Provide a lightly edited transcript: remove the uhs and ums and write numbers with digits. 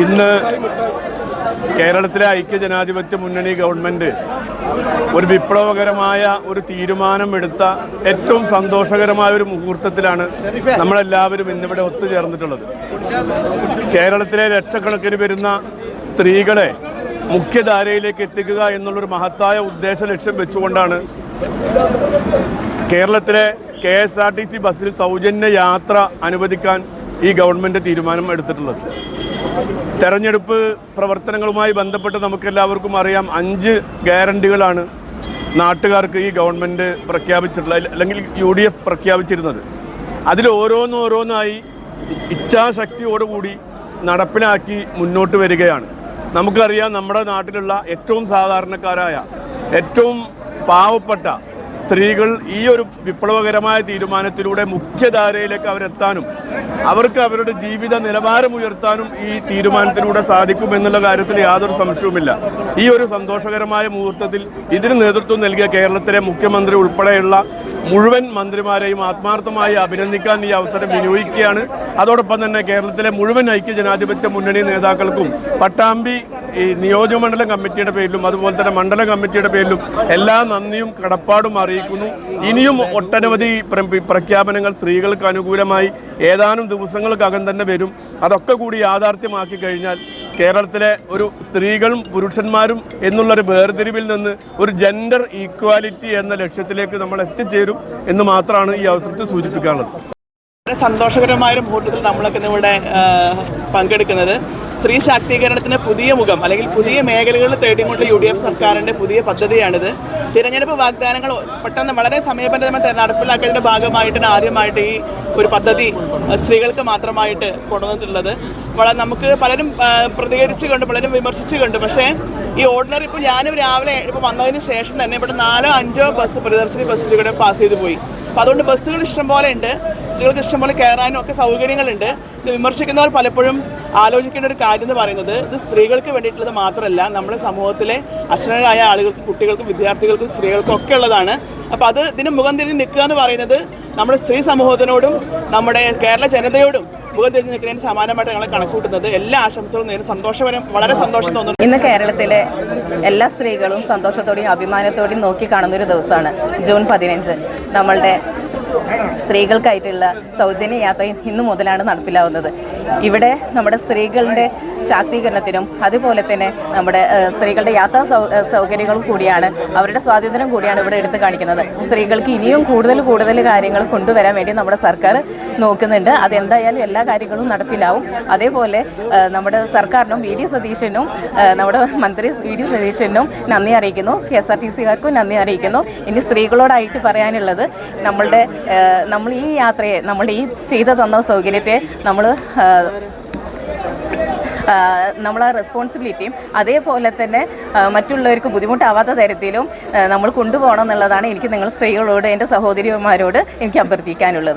ഇന്ന് കേരളത്തിലെ ഐക്യജനാധിപത്യ മുന്നണി ഗവൺമെന്റ് ഒരു വിപ്ലവകരമായ ഒരു തീരുമാനമെടുത്ത ഏറ്റവും സന്തോഷകരമായ ഒരു മുഹൂർത്തത്തിലാണ് നമ്മളെല്ലാവരും ഇന്നിവിടെ ഒത്തുചേർന്നിട്ടുള്ളത്. കേരളത്തിലെ ലക്ഷക്കണക്കിന് വരുന്ന സ്ത്രീകളെ മുഖ്യധാരയിലേക്ക് എത്തിക്കുക എന്നുള്ളൊരു മഹത്തായ ഉദ്ദേശ ലക്ഷ്യം വെച്ചുകൊണ്ടാണ് കേരളത്തിലെ KSRTC ബസ്സിൽ സൗജന്യ യാത്ര അനുവദിക്കാൻ ഈ ഗവൺമെൻറ് തീരുമാനം എടുത്തിട്ടുള്ളത്. തെരഞ്ഞെടുപ്പ് പ്രവർത്തനങ്ങളുമായി ബന്ധപ്പെട്ട് നമുക്കെല്ലാവർക്കും അറിയാം, 5 ഗ്യാരണ്ടികളാണ് നാട്ടുകാർക്ക് ഈ ഗവൺമെൻറ് പ്രഖ്യാപിച്ചിട്ടുള്ളത്, അല്ലെങ്കിൽ UDF പ്രഖ്യാപിച്ചിരുന്നത്. അതിൽ ഓരോന്നായി ഇച്ഛാശക്തിയോടുകൂടി നടപ്പിലാക്കി മുന്നോട്ട് വരികയാണ്. നമുക്കറിയാം, നമ്മുടെ നാട്ടിലുള്ള ഏറ്റവും സാധാരണക്കാരായ, ഏറ്റവും പാവപ്പെട്ട സ്ത്രീകൾ ഈ ഒരു വിപ്ലവകരമായ തീരുമാനത്തിലൂടെ മുഖ്യധാരയിലേക്ക് അവരെത്താനും അവർക്ക് അവരുടെ ജീവിത നിലവാരം ഉയർത്താനും ഈ തീരുമാനത്തിലൂടെ സാധിക്കുമെന്നുള്ള കാര്യത്തിൽ യാതൊരു സംശയവുമില്ല. ഈ ഒരു സന്തോഷകരമായ മുഹൂർത്തത്തിൽ ഇതിന് നേതൃത്വം നൽകിയ കേരളത്തിലെ മുഖ്യമന്ത്രി ഉൾപ്പെടെയുള്ള മുഴുവൻ മന്ത്രിമാരെയും ആത്മാർത്ഥമായി അഭിനന്ദിക്കാൻ ഈ അവസരം വിനിയോഗിക്കുകയാണ്. അതോടൊപ്പം തന്നെ കേരളത്തിലെ മുഴുവൻ ഐക്യജനാധിപത്യ മുന്നണി നേതാക്കൾക്കും പട്ടാമ്പി ഈ നിയോജകമണ്ഡലം കമ്മിറ്റിയുടെ പേരിലും അതുപോലെ തന്നെ മണ്ഡലം കമ്മിറ്റിയുടെ പേരിലും എല്ലാ നന്ദിയും കടപ്പാടും അറിയിക്കുന്നു. ഇനിയും ഒട്ടനവധി പ്രഖ്യാപനങ്ങൾ സ്ത്രീകൾക്ക് അനുകൂലമായി ഏതാനും ദിവസങ്ങൾക്കകം തന്നെ വരും. അതൊക്കെ കൂടി യാഥാർത്ഥ്യമാക്കി കഴിഞ്ഞാൽ കേരളത്തിലെ ഒരു സ്ത്രീകളും പുരുഷന്മാരും എന്നുള്ളൊരു വേർതിരിവിൽ നിന്ന് ഒരു ജെൻഡർ ഈക്വാലിറ്റി എന്ന ലക്ഷ്യത്തിലേക്ക് നമ്മൾ എത്തിച്ചേരും എന്ന് മാത്രമാണ് ഈ അവസരത്തിൽ സൂചിപ്പിക്കാനുള്ളത്. വളരെ സന്തോഷകരമായ മുഹൂർത്തത്തിൽ നമ്മളൊക്കെ ഇവിടെ പങ്കെടുക്കുന്നത് സ്ത്രീ ശാക്തീകരണത്തിന് പുതിയ മുഖം അല്ലെങ്കിൽ പുതിയ മേഖലകളിൽ തേടിക്കൊണ്ട് UDF സർക്കാരിൻ്റെ പുതിയ പദ്ധതിയാണിത്. തിരഞ്ഞെടുപ്പ് വാഗ്ദാനങ്ങൾ പെട്ടെന്ന് വളരെ സമയബന്ധിതമായി നടപ്പിലാക്കിയതിൻ്റെ ഭാഗമായിട്ടാണ് ആദ്യമായിട്ട് ഈ ഒരു പദ്ധതി സ്ത്രീകൾക്ക് മാത്രമായിട്ട് കൊണ്ടുവന്നിട്ടുള്ളത്. നമുക്ക് പലരും പ്രതികരിച്ചുകൊണ്ട് പലരും വിമർശിച്ചുകൊണ്ട്, പക്ഷേ ഈ ഓർഡിനറി ഇപ്പോൾ ഞാനും രാവിലെ ഇപ്പോൾ വന്നതിന് ശേഷം തന്നെ ഇവിടെ 4-5 ബസ് പ്രിയദർശിനി ബസ് ഇവിടെ പാസ് ചെയ്ത് പോയി. അപ്പോൾ അതുകൊണ്ട് ബസ്സുകൾ ഇഷ്ടംപോലെ ഉണ്ട്, സ്ത്രീകൾക്ക് ഇഷ്ടംപോലെ കയറാനും ഒക്കെ സൗകര്യങ്ങളുണ്ട്. ഇത് വിമർശിക്കുന്നവർ പലപ്പോഴും ആലോചിക്കേണ്ട ഒരു കാര്യം എന്ന് പറയുന്നത്, ഇത് സ്ത്രീകൾക്ക് വേണ്ടിയിട്ടുള്ളത് മാത്രമല്ല, നമ്മുടെ സമൂഹത്തിലെ അശ്വരായ ആളുകൾക്കും കുട്ടികൾക്കും വിദ്യാർത്ഥികൾക്കും സ്ത്രീകൾക്കും ഒക്കെ ഉള്ളതാണ്. അപ്പോൾ അത് ഇതിന് മുഖം തിരിഞ്ഞ് നിൽക്കുക എന്ന് പറയുന്നത് നമ്മുടെ സ്ത്രീ സമൂഹത്തിനോടും നമ്മുടെ കേരള ജനതയോടും മുഖം തിരിഞ്ഞ് നിൽക്കുന്നതിന് സമാനമായിട്ട് ഞങ്ങൾ കണക്കൂട്ടുന്നത്. എല്ലാ ആശംസകളും നേരിടും. വളരെ സന്തോഷം തോന്നുന്നു. ഇന്ന് കേരളത്തിലെ എല്ലാ സ്ത്രീകളും സന്തോഷത്തോടെയും അഭിമാനത്തോടെയും നോക്കി കാണുന്ന ഒരു ദിവസമാണ് ജൂൺ 15. നമ്മളുടെ സ്ത്രീകൾക്കായിട്ടുള്ള സൗജന്യ യാത്ര ഇന്നു മുതലാണ് നടപ്പിലാവുന്നത്. ഇവിടെ നമ്മുടെ സ്ത്രീകളുടെ ശാക്തീകരണത്തിനും അതുപോലെ തന്നെ നമ്മുടെ സ്ത്രീകളുടെ യാത്രാ സൗകര്യങ്ങളും കൂടിയാണ്, അവരുടെ സ്വാതന്ത്ര്യം കൂടിയാണ് ഇവിടെ എടുത്തു കാണിക്കുന്നത്. സ്ത്രീകൾക്ക് ഇനിയും കൂടുതൽ കാര്യങ്ങൾ കൊണ്ടുവരാൻ വേണ്ടി നമ്മുടെ സർക്കാർ നോക്കുന്നുണ്ട്. അതെന്തായാലും എല്ലാ കാര്യങ്ങളും നടപ്പിലാവും. അതേപോലെ നമ്മുടെ സർക്കാരിനും VD സതീശനും നമ്മുടെ മന്ത്രി VD സതീശനും നന്ദി അറിയിക്കുന്നു. KSRTCക്കാർക്കും നന്ദി അറിയിക്കുന്നു. ഇനി സ്ത്രീകളോടായിട്ട് പറയാനുള്ളത്, നമ്മൾ ഈ യാത്രയെ, നമ്മൾ ഈ ചെയ്തു തന്ന സൗകര്യത്തെ നമ്മൾ നമ്മളെ റെസ്പോൺസിബിലിറ്റിയും അതേപോലെ തന്നെ മറ്റുള്ളവർക്ക് ബുദ്ധിമുട്ടാവാത്ത തരത്തിലും നമ്മൾ കൊണ്ടുപോകണം എന്നുള്ളതാണ് എനിക്ക് നിങ്ങൾ സ്ത്രീകളോട്, എൻ്റെ സഹോദരിമാരോട് എനിക്ക് അഭ്യർത്ഥിക്കാനുള്ളത്.